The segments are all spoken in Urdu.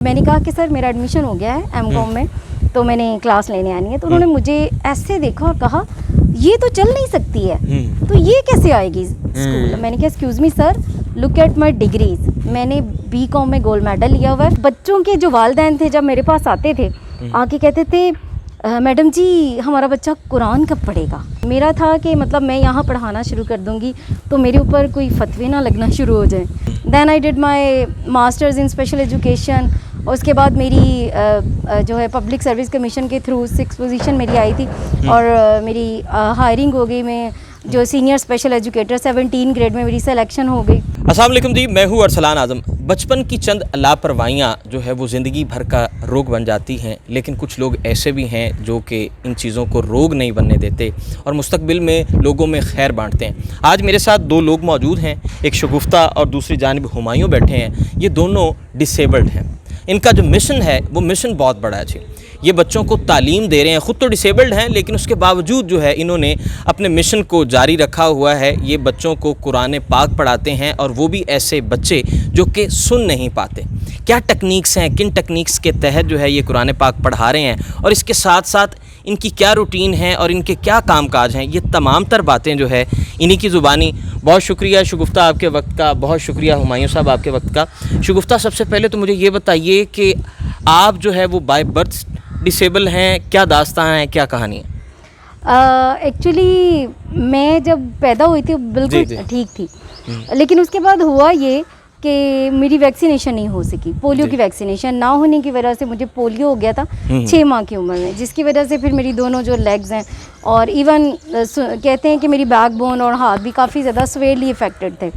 میں نے کہا کہ سر میرا ایڈمیشن ہو گیا ہے ایم کام میں، تو میں نے کلاس لینے آنی ہے. تو انہوں نے مجھے ایسے دیکھا اور کہا یہ تو چل نہیں سکتی ہے، تو یہ کیسے آئے گی اسکول. میں نے کہا excuse me sir, look at my degrees. میں نے بی کام میں گولڈ میڈل لیا ہوا ہے. بچوں کے جو والدین تھے جب میرے پاس آتے تھے آ کے کہتے تھے میڈم جی ہمارا بچہ قرآن کب پڑھے گا. میرا تھا کہ مطلب میں یہاں پڑھانا شروع کر دوں گی تو میرے اوپر کوئی فتوے نہ لگنا شروع ہو جائیں. Then I did my masters in special education. اور اس کے بعد میری جو ہے پبلک سروس کمیشن کے تھرو 6 پوزیشن میری آئی تھی اور میری ہائرنگ ہو گئی. میں جو سینئر اسپیشل ایجوکیٹر 17 گریڈ میں میری سلیکشن ہو گئی. السلام علیکم جی، میں ہوں ارسلان اعظم. بچپن کی چند لاپرواہیاں جو ہے وہ زندگی بھر کا روگ بن جاتی ہیں، لیکن کچھ لوگ ایسے بھی ہیں جو کہ ان چیزوں کو روگ نہیں بننے دیتے اور مستقبل میں لوگوں میں خیر بانٹتے ہیں. آج میرے ساتھ 2 لوگ موجود ہیں، ایک شگفتہ اور دوسری جانب ہمایوں بیٹھے ہیں. یہ دونوں ڈسیبلڈ ہیں. ان کا جو مشن ہے وہ مشن بہت بڑا ہے. یہ بچوں کو تعلیم دے رہے ہیں. خود تو ڈسیبلڈ ہیں لیکن اس کے باوجود جو ہے انہوں نے اپنے مشن کو جاری رکھا ہوا ہے. یہ بچوں کو قرآن پاک پڑھاتے ہیں اور وہ بھی ایسے بچے جو کہ سن نہیں پاتے. کیا ٹیکنیکس ہیں، کن ٹیکنیکس کے تحت جو ہے یہ قرآن پاک پڑھا رہے ہیں اور اس کے ساتھ ساتھ ان کی کیا روٹین ہے اور ان کے کیا کام کاج ہیں، یہ تمام تر باتیں جو ہے انہی کی زبانی. بہت شکریہ شگفتہ آپ کے وقت کا، بہت شکریہ ہمایوں صاحب آپ کے وقت کا. شگفتہ سب سے پہلے تو مجھے یہ بتائیے کہ آپ جو ہے وہ بائی برتھ ڈسیبل ہیں، کیا داستان ہے، کیا کہانی ہے؟ ایکچولی میں جب پیدا ہوئی تھی بالکل ٹھیک تھی، لیکن اس کے بعد ہوا یہ کہ میری ویکسینیشن نہیں ہو سکی. پولیو کی ویکسینیشن نہ ہونے کی وجہ سے مجھے پولیو ہو گیا تھا 6 ماہ کی عمر میں، جس کی وجہ سے پھر میری دونوں جو لیگز ہیں اور ایون کہتے ہیں کہ میری بیک بون اور ہاتھ بھی کافی زیادہ سویئرلی افیکٹڈ تھے.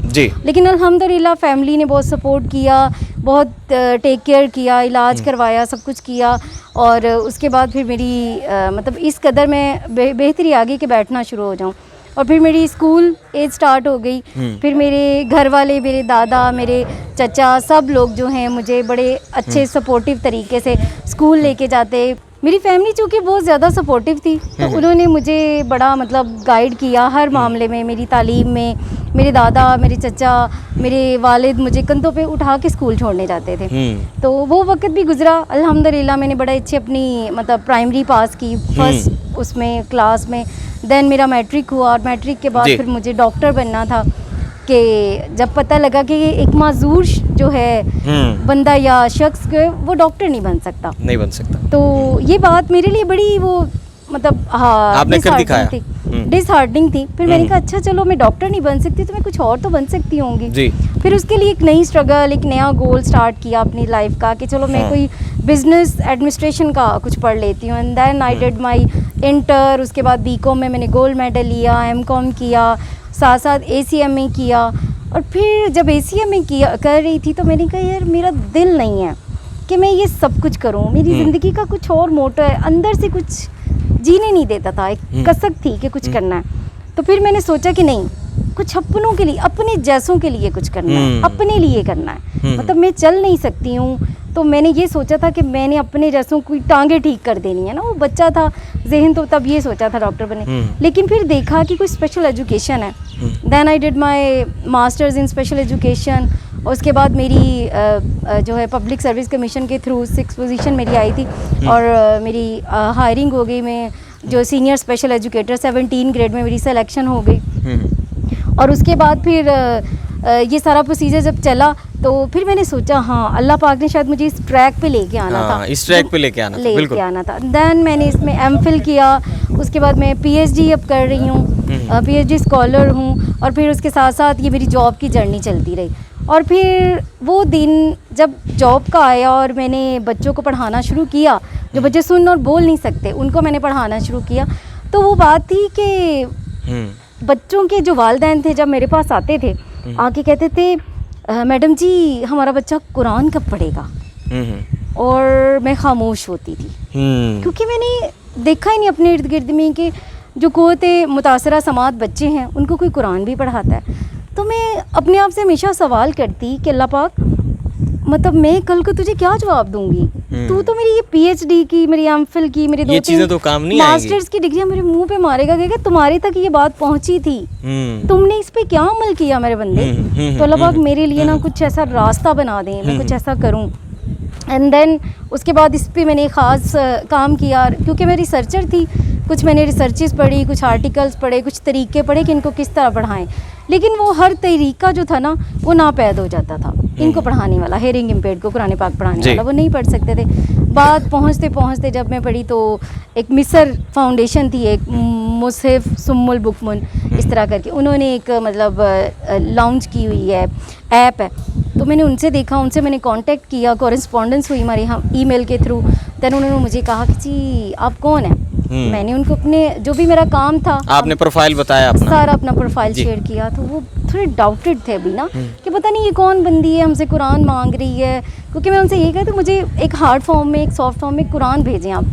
لیکن الحمدللہ فیملی نے بہت سپورٹ کیا، بہت ٹیک کیئر کیا، علاج کروایا، سب کچھ کیا. اور اس کے بعد پھر میری مطلب اس قدر میں بہتری آ گئی کہ بیٹھنا شروع ہو جاؤں. اور پھر میری اسکول ایج سٹارٹ ہو گئی. پھر میرے گھر والے، میرے دادا، میرے چچا، سب لوگ جو ہیں مجھے بڑے اچھے سپورٹیو طریقے سے اسکول لے کے جاتے. میری فیملی چونکہ بہت زیادہ سپورٹیو تھی تو انہوں نے مجھے بڑا مطلب گائیڈ کیا ہر معاملے میں، میری تعلیم میں. میرے دادا، میرے چچا، میرے والد مجھے کندھوں پہ اٹھا کے اسکول چھوڑنے جاتے تھے. تو وہ وقت بھی گزرا الحمدللہ. میں نے بڑے اچھے اپنی مطلب پرائمری پاس کی، فرسٹ اس میں کلاس میں. دین میرا میٹرک ہوا اور میٹرک کے بعد پھر مجھے ڈاکٹر بننا تھا. کہ جب پتہ لگا کہ ایک معذور جو ہے بندہ یا شخص وہ ڈاکٹر نہیں بن سکتا، تو یہ بات میرے لیے بڑی وہ مطلب ڈس ہارڈنگ تھی. پھر میں نے کہا اچھا چلو میں ڈاکٹر نہیں بن سکتی تو میں کچھ اور تو بن سکتی ہوں گی. پھر اس کے لیے ایک نئی اسٹرگل، ایک نیا گول سٹارٹ کیا اپنی لائف کا کہ چلو میں کوئی بزنس ایڈمنسٹریشن کا کچھ پڑھ لیتی ہوں. And then I did my inter. اس کے بعد بی کام میں نے گولڈ میڈل لیا، ایم کام کیا، ساتھ ساتھ اے سی ایم اے کیا. اور پھر جب اے سی ایم اے کر رہی تھی تو میں نے کہا یار میرا دل نہیں ہے کہ میں یہ سب کچھ کروں. میری زندگی کا کچھ اور موٹو ہے، اندر سے کچھ جینے نہیں دیتا تھا، ایک کسک تھی کہ کچھ کرنا ہے. تو پھر میں نے سوچا کہ نہیں، کچھ اپنوں کے لیے، اپنے جیسوں کے لیے کچھ کرنا ہے، اپنے لیے کرنا ہے. مطلب میں چل نہیں سکتی ہوں تو میں نے یہ سوچا تھا کہ میں نے اپنے جیسوں کی ٹانگیں ٹھیک کر دینی ہے نا. وہ بچہ تھا ذہن، تو تب یہ سوچا تھا ڈاکٹر بنے. لیکن پھر دیکھا کہ کوئی اسپیشل ایجوکیشن ہے. Then I did my masters in special education. اور اس کے بعد میری جو ہے پبلک سروس کمیشن کے تھرو 6 پوزیشن میری آئی تھی اور میری ہائرنگ ہو گئی. میں جو سینئر اسپیشل ایجوکیٹر 17 گریڈ میں میری سلیکشن ہو گئی. اور اس کے بعد پھر یہ سارا پروسیجر جب چلا تو پھر میں نے سوچا ہاں اللہ پاک نے شاید مجھے اس ٹریک پہ لے کے آنا تھا. دین میں نے اس میں ایم فل کیا. اس کے بعد میں پی ایچ ڈی اب کر رہی ہوں، پی ایچ ڈی اسکالر ہوں. اور پھر اس کے ساتھ ساتھ یہ میری جاب کی جرنی چلتی رہی. اور پھر وہ دن جب جاب کا آیا اور میں نے بچوں کو پڑھانا شروع کیا، جو بچے سن اور بول نہیں سکتے ان کو میں نے پڑھانا شروع کیا. تو وہ بات تھی کہ بچوں کے جو والدین تھے جب میرے پاس آتے تھے آ کے کہتے تھے میڈم جی ہمارا بچہ قرآن کب پڑھے گا. اور میں خاموش ہوتی تھی کیونکہ میں نے دیکھا ہی نہیں اپنے ارد گرد میں کہ جو قوت متاثرہ سماعت بچے ہیں ان کو کوئی قرآن بھی پڑھاتا ہے. تو میں اپنے آپ سے ہمیشہ سوال کرتی کہ اللہ پاک مطلب میں کل کو تجھے کیا جواب دوں گی. تو میری یہ پی ایچ ڈی کی، میری ایم فل کی، میری 2-3 ماسٹرز کی ڈگریاں میرے منہ پہ مارے گا کہ تمہارے تک یہ بات پہنچی تھی، تم نے اس پہ کیا عمل کیا میرے بندے. تو اللہ پاک میرے لیے نا کچھ ایسا راستہ بنا دیں، میں کچھ ایسا کروں. اینڈ دین اس کے بعد اس پہ میں نے خاص کام کیا کیونکہ میں ریسرچر تھی. کچھ میں نے ریسرچز پڑھی, کچھ آرٹیکلس پڑھے, کچھ طریقے پڑھے کہ ان کو کس طرح پڑھائیں, لیکن وہ ہر طریقہ جو تھا نا وہ ناپید ہو جاتا تھا. ان کو پڑھانے والا, ہیئرنگ امپیئرڈ کو قرآن پاک پڑھانے والا, وہ نہیں پڑھ سکتے تھے. بات پہنچتے پہنچتے جب میں پڑھی تو ایک مصر فاؤنڈیشن تھی, ایک مصحف سم البکمن اس طرح کر کے, انہوں نے ایک مطلب لانچ کی ہوئی ہے, ایپ ہے. تو میں نے ان سے دیکھا, ان سے میں نے کانٹیکٹ کیا, کورسپونڈنس ہوئی ہماری ای میل کے تھرو. دین انہوں نے مجھے کہا کہ جی آپ کون ہیں. میں نے ان کو اپنے جو بھی میرا کام تھا, آپ نے پروفائل بتایا اپنا, سارا اپنا پروفائل شیئر کیا. تو وہ تھوڑے ڈاؤٹڈ تھے ابھی نا کہ پتہ نہیں یہ کون بندی ہے ہم سے قرآن مانگ رہی ہے, کیونکہ میں ان سے یہ کہا تو مجھے ایک ہارڈ فارم میں, ایک سافٹ فارم میں قرآن بھیجیں آپ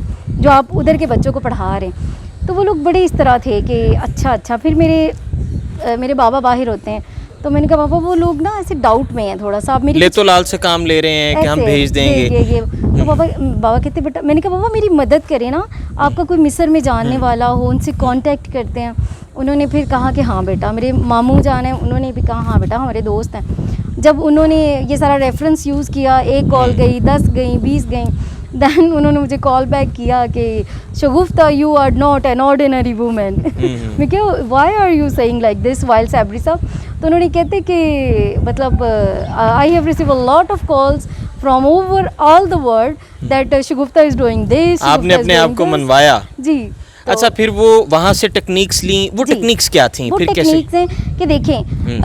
جو آپ ادھر کے بچوں کو پڑھا رہے ہیں. تو وہ لوگ بڑے اس طرح تھے کہ اچھا. پھر میرے بابا باہر ہوتے ہیں, تو میں نے کہا بابا وہ لوگ نا ایسے ڈاؤٹ میں ہیں تھوڑا سا, آپ میری لے تو لال سے کام لے رہے ہیں کہ ہم بھیج دیں گے. تو بابا کہتے بیٹا, میں نے کہا بابا میری مدد کریں نا, آپ کا کوئی مصر میں جاننے والا ہو, ان سے کانٹیکٹ کرتے ہیں. انہوں نے پھر کہا کہ ہاں بیٹا, میرے ماموں جان ہیں, انہوں نے بھی کہا ہاں بیٹا ہمارے دوست ہیں. جب انہوں نے یہ سارا ریفرنس یوز کیا, 1 کال گئی, 10 گئیں, 20 گئیں, دین انہوں نے مجھے کال بیک کیا کہ Shagufta you are not an ordinary woman. میں کہ why are you saying like this while Sabri sahab. تو انہوں نے کہتے کہ مطلب I have receive a lot of calls from over all the world that Shagufta is doing this. آپ نے اپنے آپ کو منوایا. جی. اچھا, پھر وہ وہاں سے ٹیکنیکس لیں, وہ ٹیکنیکس کیا تھیں, پھر کیسے؟ ٹیکنیکس ہیں کہ دیکھیں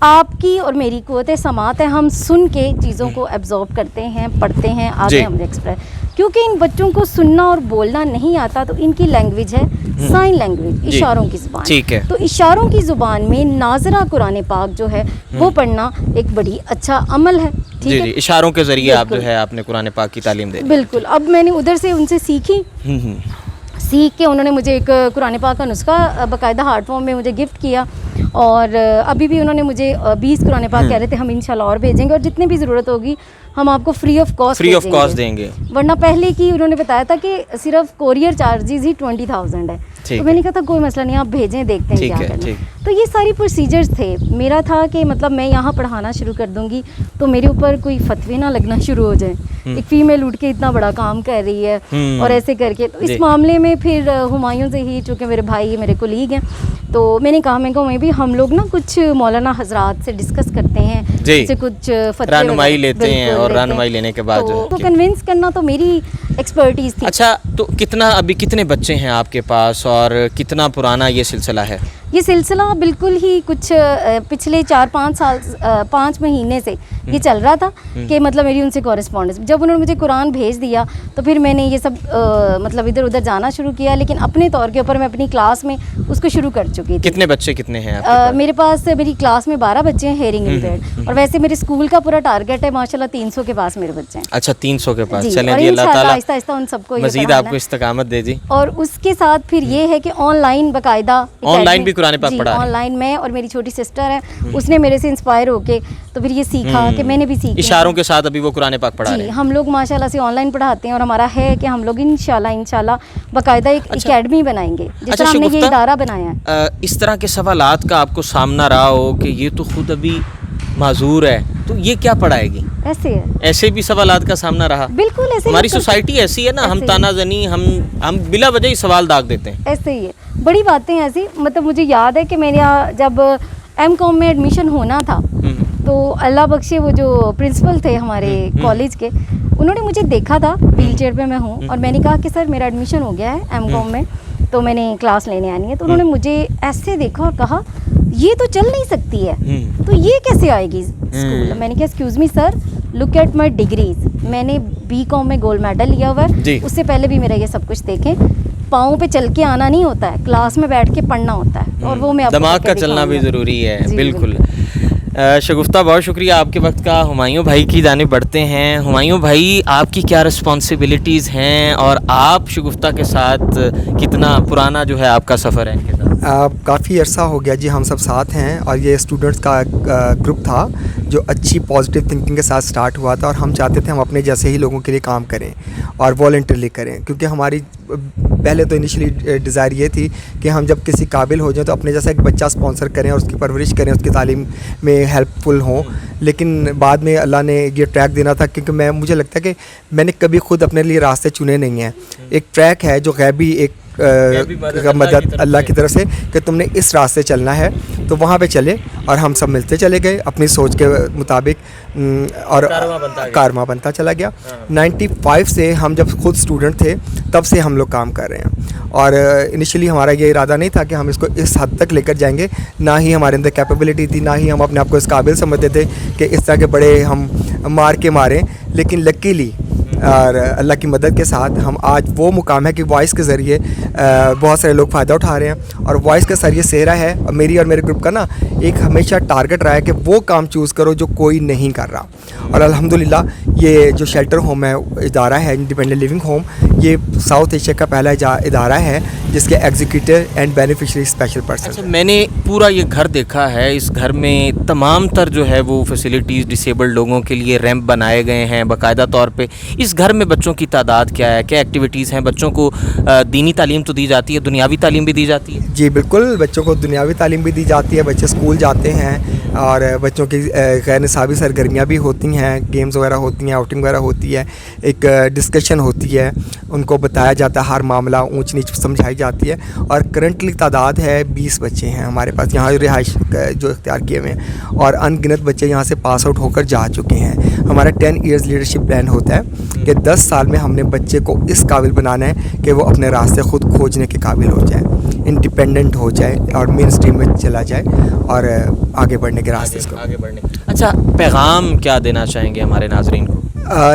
آپ کی اور میری قوت سماعت ہے, ہم سن کے چیزوں کو ایبزارب کرتے ہیں, پڑھتے ہیں, آگے ہم ایکسپریس. کیونکہ ان بچوں کو سننا اور بولنا نہیں آتا تو ان کی لینگویج ہے سائن لینگویج, اشاروں کی زبان. ٹھیک ہے. تو اشاروں کی زبان میں ناظرہ قرآن پاک جو ہے وہ پڑھنا ایک بڑی اچھا عمل ہے. جی جی, اشاروں کے ذریعے آپ جو ہے آپ نے قرآن پاک کی تعلیم دے دی. بالکل. اب میں نے ادھر سے ان سے سیکھی, سیکھ کے انہوں نے مجھے ایک قرآن پاک کا نسخہ باقاعدہ ہارڈ فارم میں مجھے گفٹ کیا, اور ابھی بھی انہوں نے مجھے 20 قرآن پاک کہہ رہے تھے ہم انشاءاللہ اور بھیجیں گے, اور جتنی بھی ضرورت ہوگی ہم آپ کو فری آف کاسٹ دیں گے. ورنہ پہلے کی انہوں نے بتایا تھا کہ صرف کوریئر چارجز ہی 20,000 ہے. تو میں نے کہا تھا کوئی مسئلہ نہیں, آپ بھیجیں, دیکھتے ہیں کیا کرنا. تو یہ ساری پروسیجرز تھے. میرا تھا کہ مطلب میں یہاں پڑھانا شروع کر دوں گی تو میرے اوپر کوئی فتوے نہ لگنا شروع ہو جائیں, ایک فیمیل اٹھ کے اتنا بڑا کام کر رہی ہے اور ایسے کر کے. تو اس معاملے میں پھر ہمایوں سے ہی, چونکہ میرے بھائی میرے کولیگ ہیں, تو میں نے کہا میں بھی ہم لوگ نا کچھ مولانا حضرات سے ڈسکس کرتے ہیں, سے کچھ رہنمائی لیتے ہیں, اور رہنمائی لینے کے بعد تو کنونس کرنا تو میری ایکسپرٹیز تھی. اچھا, تو ابھی کتنے بچے ہیں آپ کے پاس, اور کتنا پرانا یہ سلسلہ ہے؟ یہ سلسلہ بالکل ہی کچھ پچھلے 4-5 مہینے سے یہ چل رہا تھا کہ مطلب میری ان سے کورسپونڈنس. جب انہوں نے مجھے قرآن بھیج دیا تو پھر میں نے یہ سب مطلب ادھر ادھر جانا شروع کیا, لیکن اپنے طور کے اوپر میں اپنی کلاس میں اس کو شروع کر چکی تھی. کتنے بچے کتنے ہیں میرے پاس؟ میری کلاس میں 12 بچے ہیں ہیئرنگ امپیئرڈ, اور ویسے میرے اسکول کا پورا ٹارگیٹ ہے ماشاءاللہ 300 کے پاس میرے بچے ہیں. اچھا, 300 کے پاس. چلیں جی, اللہ تعالیٰ آہستہ آہستہ ان سب کو مزید آپ کو استقامت دے جی. اور اس کے ساتھ پھر یہ ہے کہ آن لائن باقاعدہ, آن لائن بھی قرآن پاک پڑھا. آن لائن میں اور میری چھوٹی سسٹر ہے, اس نے میرے سے انسپائر ہو کے تو پھر یہ سیکھا کہ میں نے بھی سیکھا. اشاروں کے ساتھ ابھی وہ قرآن پاک پڑھا رہے ہیں. ہم لوگ ماشاءاللہ سے آن لائن پڑھاتے ہیں, اور ہمارا ہے کہ ہم لوگ انشاءاللہ باقاعدہ ایک اکیڈمی بنائیں گے, جس طرح ہم نے یہ ادارہ بنایا ہے. اس طرح کے سوالات کا آپ کو سامنا رہا ہو کہ یہ تو خود ابھی معذور ہے, تو یہ کیا پڑھائے گی؟ ایسے بھی سوالات کا سامنا رہا. بالکل ایسے, ہماری سوسائٹی ایسی ہے نا, ہم تانا زنی, ہم بلا وجہ ہی سوال داغ دیتے ہیں. ایسے ہی ہے, بڑی باتیں ایسی. مطلب مجھے یاد ہے کہ میرے یہاں جب M.Com میں ایڈمیشن ہونا تھا تو اللہ بخشے وہ جو پرنسپل تھے ہمارے کالج کے, انہوں نے مجھے دیکھا تھا, ویل چیئر پہ میں ہوں, اور میں نے کہا کہ سر میرا ایڈمیشن ہو گیا ہے M.Com میں, تو میں نے کلاس لینے آنی ہے. تو انہوں نے مجھے ایسے دیکھا اور کہا یہ تو چل نہیں سکتی ہے, تو یہ کیسے آئے گی اسکول؟ میں نے کہا excuse me sir, look at my degrees. میں نے B.Com میں گولڈ میڈل لیا ہوا ہے, اس سے پہلے بھی میرا یہ سب کچھ دیکھیں. پاؤں پہ چل کے آنا نہیں ہوتا ہے, کلاس میں بیٹھ کے پڑھنا ہوتا ہے, اور وہ میں دماغ کا چلنا بھی ضروری ہے. بالکل. شگفتہ, بہت شکریہ آپ کے وقت کا. ہمایوں بھائی کی جانب بڑھتے ہیں. ہمایوں بھائی, آپ کی کیا رسپانسبلٹیز ہیں, اور آپ شگفتہ کے ساتھ کتنا پرانا جو ہے آپ کا سفر ہے ان کے ساتھ؟ کافی عرصہ ہو گیا جی ہم سب ساتھ ہیں, اور یہ اسٹوڈنٹس کا گروپ تھا جو اچھی پازیٹیو تھنکنگ کے ساتھ سٹارٹ ہوا تھا, اور ہم چاہتے تھے ہم اپنے جیسے ہی لوگوں کے لیے کام کریں اور والنٹرلی کریں, کیونکہ ہماری پہلے تو انیشلی ڈیزائر یہ تھی کہ ہم جب کسی قابل ہو جائیں تو اپنے جیسا ایک بچہ اسپانسر کریں اور اس کی پرورش کریں, اس کی تعلیم میں ہیلپ فل ہوں. لیکن بعد میں اللہ نے یہ ٹریک دینا تھا, کیونکہ مجھے لگتا ہے کہ میں نے کبھی خود اپنے لیے راستے چنے نہیں ہیں. ایک ٹریک ہے جو غیبی ایک مدد اللہ کی طرف سے کہ تم نے اس راستے چلنا ہے, تو وہاں پہ چلے اور ہم سب ملتے چلے گئے اپنی سوچ کے مطابق, اور کارواں بنتا چلا گیا. 95 سے ہم جب خود اسٹوڈنٹ تھے تب سے ہم لوگ کام کر رہے ہیں, اور انیشلی ہمارا یہ ارادہ نہیں تھا کہ ہم اس کو اس حد تک لے کر جائیں گے, نہ ہی ہمارے اندر کیپیبلٹی تھی, نہ ہی ہم اپنے آپ کو اس قابل سمجھتے تھے کہ اس طرح کے بڑے ہم مار کے ماریں. لیکن لکیلی اور اللہ کی مدد کے ساتھ ہم آج وہ مقام ہے کہ وائس کے ذریعے بہت سارے لوگ فائدہ اٹھا رہے ہیں, اور وائس کا سر یہ سہرا ہے میری اور میرے گروپ کا نا ایک ہمیشہ ٹارگٹ رہا ہے کہ وہ کام چوز کرو جو کوئی نہیں کر رہا. اور الحمدللہ یہ جو شیلٹر ہوم ہے, ادارہ ہے انڈیپینڈنٹ لیونگ ہوم, یہ ساؤتھ ایشیا کا پہلا ادارہ ہے جس کے executive and beneficiary special person. میں نے پورا یہ گھر دیکھا ہے, اس گھر میں تمام تر جو ہے وہ فیسلٹیز ڈسیبلڈ لوگوں کے لیے ریمپ بنائے گئے ہیں باقاعدہ طور پہ. اس گھر میں بچوں کی تعداد کیا ہے, کیا ایکٹیویٹیز ہیں, بچوں کو دینی تعلیم تو دی جاتی ہے, دنیاوی تعلیم بھی دی جاتی ہے؟ جی بالکل, بچوں کو دنیاوی تعلیم بھی دی جاتی ہے, بچے اسکول جاتے ہیں, اور بچوں کی غیر نصابی سرگرمیاں بھی ہوتی ہیں, گیمز وغیرہ ہوتی ہیں, آؤٹنگ وغیرہ ہوتی ہے, ایک ڈسکشن ہوتی ہے, ان کو بتایا جاتا ہے ہر معاملہ, اونچ نیچ سمجھائی جاتی ہے. اور کرنٹلی تعداد ہے 20 بچے ہیں ہمارے پاس یہاں رہائش جو اختیار کیے ہوئے ہیں, اور ان گنت بچے یہاں سے پاس آؤٹ ہو کر جا چکے ہیں. ہمارا 10 ایئرز لیڈرشپ پلان ہوتا ہے کہ 10 سال میں ہم نے بچے کو اس قابل بنانا ہے کہ وہ اپنے راستے خود کھوجنے کے قابل ہو جائے, انڈیپینڈنٹ ہو جائے, اور مین اسٹریم میں چلا جائے, اور آگے بڑھنے کے راستے کو آگے بڑھنے. اچھا, پیغام کیا دینا چاہیں گے ہمارے ناظرین کو؟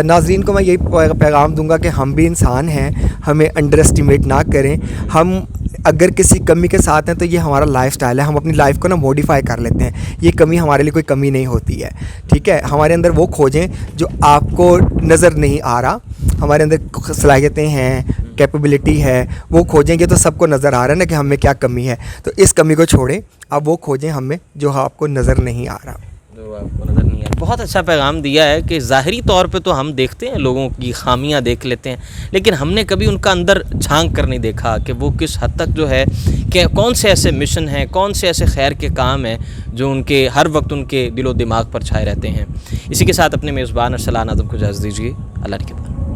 ناظرین کو میں یہی پیغام دوں گا کہ ہم بھی انسان ہیں, ہمیں انڈر اسٹیمیٹ نہ کریں. ہم اگر کسی کمی کے ساتھ ہیں تو یہ ہمارا لائف سٹائل ہے, ہم اپنی لائف کو نا موڈیفائی کر لیتے ہیں. یہ کمی ہمارے لیے کوئی کمی نہیں ہوتی ہے, ٹھیک ہے. ہمارے اندر وہ کھوجیں جو آپ کو نظر نہیں آ رہا, ہمارے اندر صلاحیتیں ہیں, کیپیبلٹی ہے, وہ کھوجیں گے تو سب کو نظر آ رہا ہے نا کہ ہم میں کیا کمی ہے, تو اس کمی کو چھوڑیں, اب وہ کھوجیں ہم میں جو آپ کو نظر نہیں آ رہا. جو آپ کو نظر نہیں آ رہا. بہت اچھا پیغام دیا ہے کہ ظاہری طور پہ تو ہم دیکھتے ہیں لوگوں کی خامیاں دیکھ لیتے ہیں, لیکن ہم نے کبھی ان کا اندر جھانک کر نہیں دیکھا کہ وہ کس حد تک جو ہے کہ کون سے ایسے مشن ہیں, کون سے ایسے خیر کے کام ہیں جو ان کے ہر وقت ان کے دل و دماغ پر چھائے رہتے ہیں. اسی کے ساتھ اپنے میزبان ارسلان اعظم کو اجازت دیجیے. اللہ کے